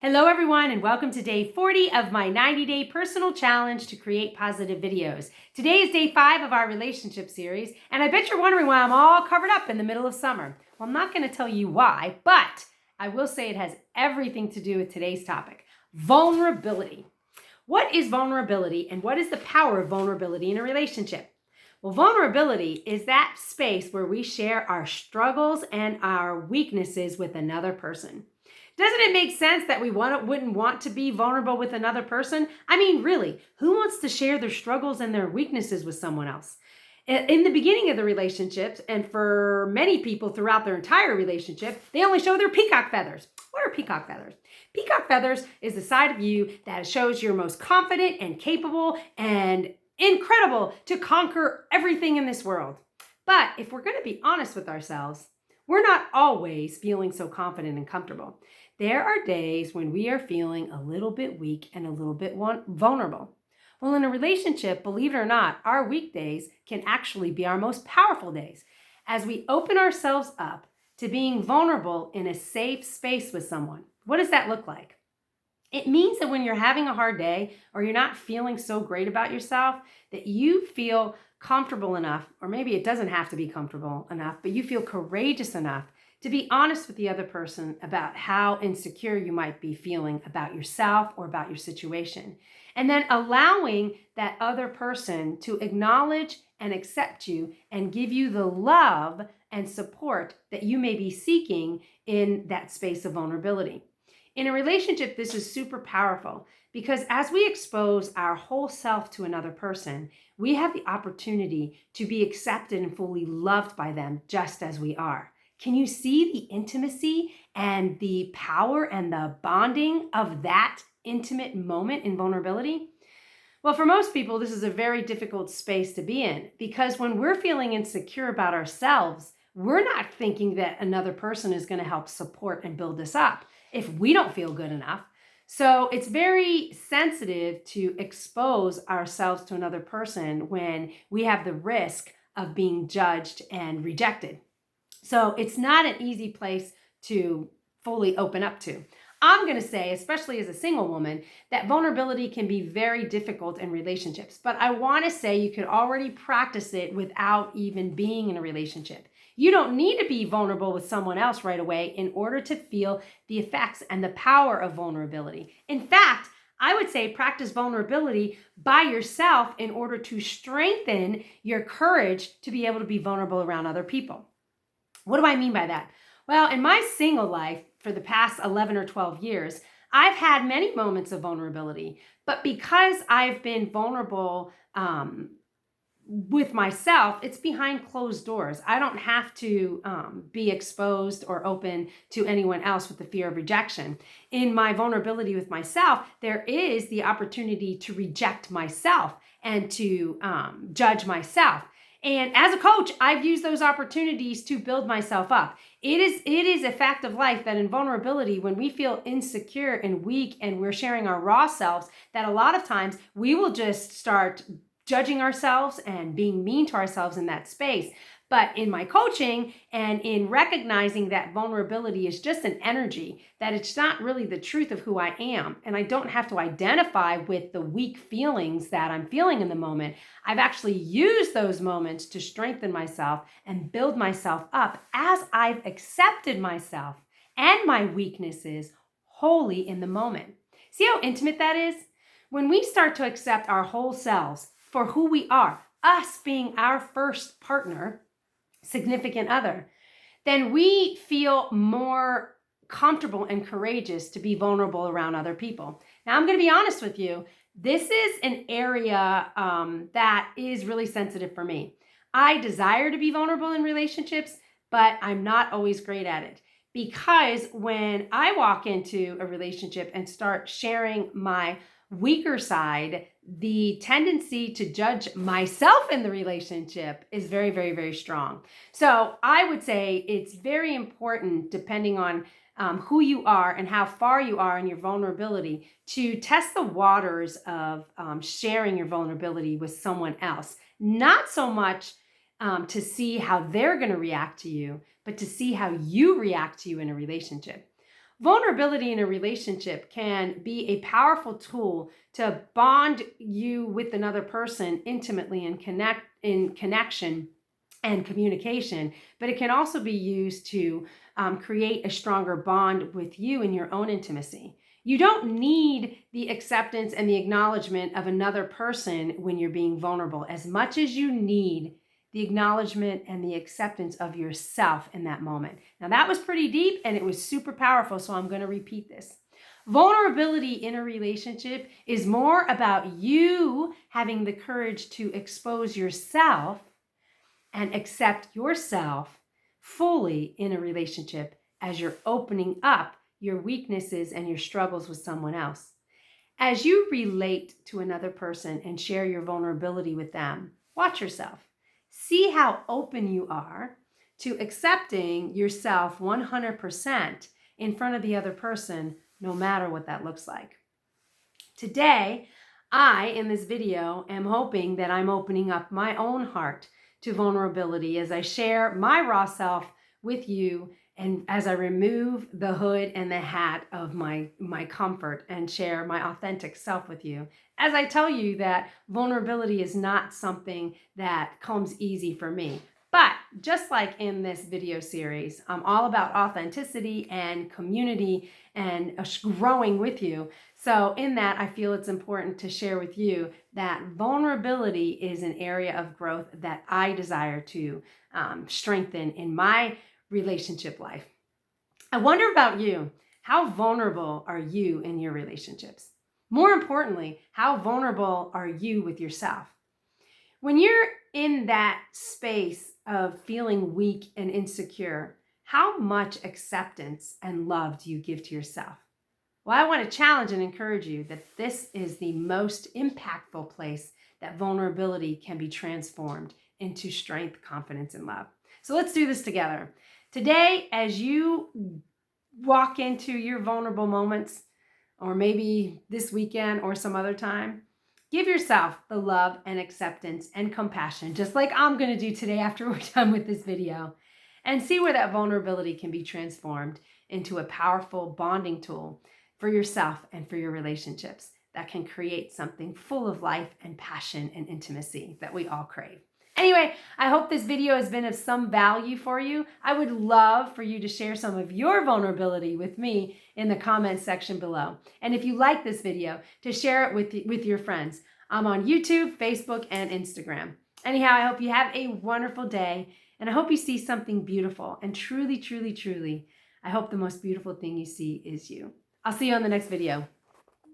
Hello everyone and welcome to day 40 of my 90-day personal challenge to create positive videos. Today is day 5 of our relationship series, and I bet you're wondering why I'm all covered up in the middle of summer. Well, I'm not going to tell you why, but I will say it has everything to do with today's topic, vulnerability. What is vulnerability and what is the power of vulnerability in a relationship? Well, vulnerability is that space where we share our struggles and our weaknesses with another person. Doesn't it make sense that we wouldn't want to be vulnerable with another person? I mean, really, who wants to share their struggles and their weaknesses with someone else? In the beginning of the relationships, and for many people throughout their entire relationship, they only show their peacock feathers. What are peacock feathers? Peacock feathers is the side of you that shows you're most confident and capable and incredible to conquer everything in this world. But if we're going to be honest with ourselves, we're not always feeling so confident and comfortable. There are days when we are feeling a little bit weak and a little bit vulnerable. Well, in a relationship, believe it or not, our weak days can actually be our most powerful days. As we open ourselves up to being vulnerable in a safe space with someone, what does that look like? It means that when you're having a hard day or you're not feeling so great about yourself, that you feel comfortable enough, or maybe it doesn't have to be comfortable enough, but you feel courageous enough to be honest with the other person about how insecure you might be feeling about yourself or about your situation. And then allowing that other person to acknowledge and accept you and give you the love and support that you may be seeking in that space of vulnerability. In a relationship, this is super powerful because as we expose our whole self to another person, we have the opportunity to be accepted and fully loved by them just as we are. Can you see the intimacy and the power and the bonding of that intimate moment in vulnerability? Well, for most people, this is a very difficult space to be in because when we're feeling insecure about ourselves, we're not thinking that another person is going to help support and build us up if we don't feel good enough. So it's very sensitive to expose ourselves to another person when we have the risk of being judged and rejected. So it's not an easy place to fully open up to. I'm going to say, especially as a single woman, that vulnerability can be very difficult in relationships. But I want to say you could already practice it without even being in a relationship. You don't need to be vulnerable with someone else right away in order to feel the effects and the power of vulnerability. In fact, I would say practice vulnerability by yourself in order to strengthen your courage to be able to be vulnerable around other people. What do I mean by that? Well, in my single life for the past 11 or 12 years, I've had many moments of vulnerability, but because I've been vulnerable with myself, it's behind closed doors. I don't have to be exposed or open to anyone else with the fear of rejection. In my vulnerability with myself, there is the opportunity to reject myself and to judge myself. And as a coach, I've used those opportunities to build myself up. It is a fact of life that in vulnerability, when we feel insecure and weak and we're sharing our raw selves, that a lot of times we will just start judging ourselves and being mean to ourselves in that space. But in my coaching and in recognizing that vulnerability is just an energy, that it's not really the truth of who I am, and I don't have to identify with the weak feelings that I'm feeling in the moment, I've actually used those moments to strengthen myself and build myself up as I've accepted myself and my weaknesses wholly in the moment. See how intimate that is? When we start to accept our whole selves for who we are, us being our first partner, significant other, then we feel more comfortable and courageous to be vulnerable around other people. Now, I'm going to be honest with you. This is an area that is really sensitive for me. I desire to be vulnerable in relationships, but I'm not always great at it. Because when I walk into a relationship and start sharing my weaker side, the tendency to judge myself in the relationship is very, very, very strong. So I would say it's very important, depending on who you are and how far you are in your vulnerability, to test the waters of sharing your vulnerability with someone else. Not so much to see how they're going to react to you, but to see how you react to you in a relationship. Vulnerability in a relationship can be a powerful tool to bond you with another person intimately and connection and communication, but it can also be used to create a stronger bond with you in your own intimacy. You don't need the acceptance and the acknowledgement of another person when you're being vulnerable as much as you need the acknowledgement and the acceptance of yourself in that moment. Now, that was pretty deep and it was super powerful, so I'm going to repeat this. Vulnerability in a relationship is more about you having the courage to expose yourself and accept yourself fully in a relationship as you're opening up your weaknesses and your struggles with someone else. As you relate to another person and share your vulnerability with them, watch yourself. See how open you are to accepting yourself 100% in front of the other person, no matter what that looks like. Today, in this video, am hoping that I'm opening up my own heart to vulnerability as I share my raw self with you and as I remove the hood and the hat of my comfort and share my authentic self with you. As I tell you that vulnerability is not something that comes easy for me. But just like in this video series, I'm all about authenticity and community and growing with you. So in that, I feel it's important to share with you that vulnerability is an area of growth that I desire to strengthen in my relationship life. I wonder about you. How vulnerable are you in your relationships? More importantly, how vulnerable are you with yourself? When you're in that space of feeling weak and insecure, how much acceptance and love do you give to yourself? Well, I want to challenge and encourage you that this is the most impactful place that vulnerability can be transformed into strength, confidence, and love. So let's do this together. Today, as you walk into your vulnerable moments, or maybe this weekend or some other time, give yourself the love and acceptance and compassion, just like I'm going to do today after we're done with this video, and see where that vulnerability can be transformed into a powerful bonding tool for yourself and for your relationships that can create something full of life and passion and intimacy that we all crave. Anyway, I hope this video has been of some value for you. I would love for you to share some of your vulnerability with me in the comments section below. And if you like this video, to share it with your friends. I'm on YouTube, Facebook, and Instagram. Anyhow, I hope you have a wonderful day, and I hope you see something beautiful. And truly, truly, truly, I hope the most beautiful thing you see is you. I'll see you on the next video.